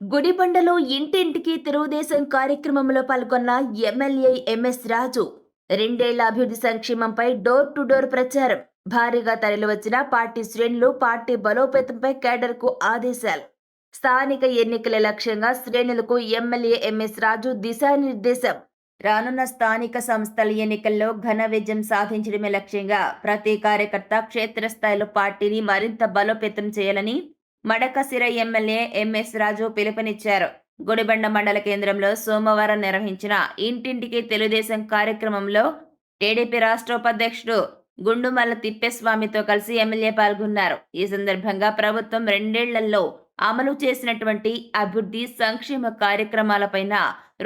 గుడిబండలో ఇంటింటికి తెలుగుదేశం కార్యక్రమంలో పాల్గొన్న ఎమ్మెల్యే ఎంఎస్ రాజు 2 ఏళ్ల అభివృద్ధి సంక్షేమంపై డోర్ టు డోర్ ప్రచారం. భారీగా తరలివచ్చిన పార్టీ శ్రేణులు పార్టీ బలోపేతంపై కేడర్కు ఆదేశాలు. స్థానిక ఎన్నికల లక్ష్యంగా శ్రేణులకు ఎమ్మెల్యే ఎంఎస్ రాజు దిశానిర్దేశం. రానున్న స్థానిక సంస్థల ఎన్నికల్లో ఘన విజయం సాధించడమే లక్ష్యంగా ప్రతి కార్యకర్త క్షేత్రస్థాయిలో పార్టీని మరింత బలోపేతం చేయాలని మడకశిర ఎమ్మెల్యే ఎంఎస్ రాజు పిలుపునిచ్చారు. గుడిబండ మండల కేంద్రంలో సోమవారం నిర్వహించిన ఇంటింటికి తెలుగుదేశం కార్యక్రమంలో టీడీపీ రాష్ట్ర ఉపాధ్యక్షుడు గుండుమల్ల తిప్పేస్వామితో కలిసి ఎమ్మెల్యే పాల్గొన్నారు. ఈ సందర్భంగా ప్రభుత్వం 2 ఏళ్లలో అమలు చేసినటువంటి అభివృద్ధి సంక్షేమ కార్యక్రమాలపైన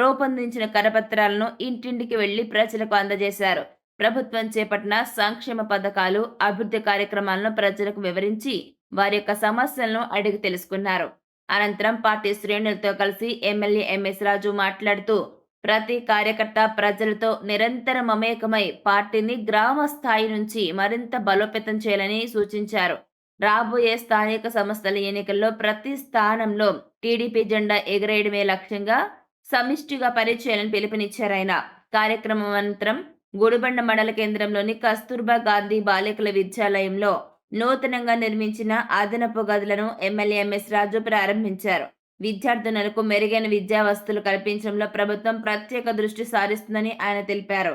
రూపొందించిన కరపత్రాలను ఇంటింటికి వెళ్లి ప్రజలకు అందజేశారు. ప్రభుత్వం చేపట్టిన సంక్షేమ పథకాలు, అభివృద్ధి కార్యక్రమాలను ప్రజలకు వివరించి వారి యొక్క సమస్యలను అడిగి తెలుసుకున్నారు. అనంతరం పార్టీ శ్రేణులతో కలిసి ఎమ్మెల్యే ఎంఎస్ రాజు మాట్లాడుతూ ప్రతి కార్యకర్త ప్రజలతో నిరంతరం మమేకమై పార్టీని గ్రామ స్థాయి నుంచి మరింత బలోపేతం చేయాలని సూచించారు. రాబోయే స్థానిక సంస్థల ఎన్నికల్లో ప్రతి స్థానంలో టీడీపీ జెండా ఎగరేయడమే లక్ష్యంగా సమిష్టిగా పనిచేయాలని పిలుపునిచ్చారు. ఆయన కార్యక్రమం అనంతరం గుడిబండ మండల కేంద్రంలోని కస్తూర్బా గాంధీ బాలికల విద్యాలయంలో నూతనంగా నిర్మించిన అదనపు గదులను ఎమ్మెల్యే ఎంఎస్ రాజు ప్రారంభించారు. విద్యార్థినులకు మెరుగైన విద్యా వసతులు కల్పించడంలో ప్రభుత్వం ప్రత్యేక దృష్టి సారిస్తుందని ఆయన తెలిపారు.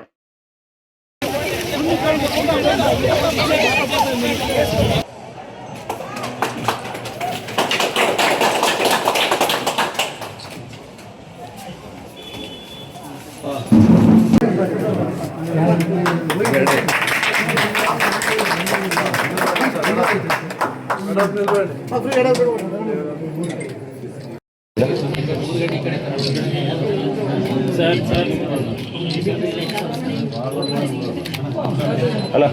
హలో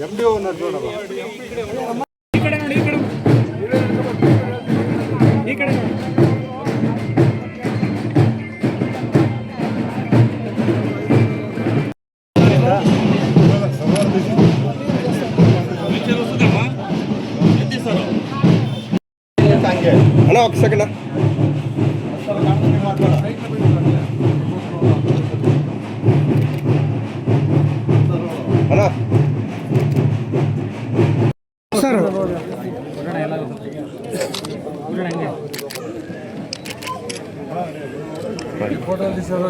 ఎండిఓ ఉన్నారు చూడమ్మా. హలో ఒక సెకండ్. హలో సార్ ఫోటోలు తీసారు.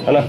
హలో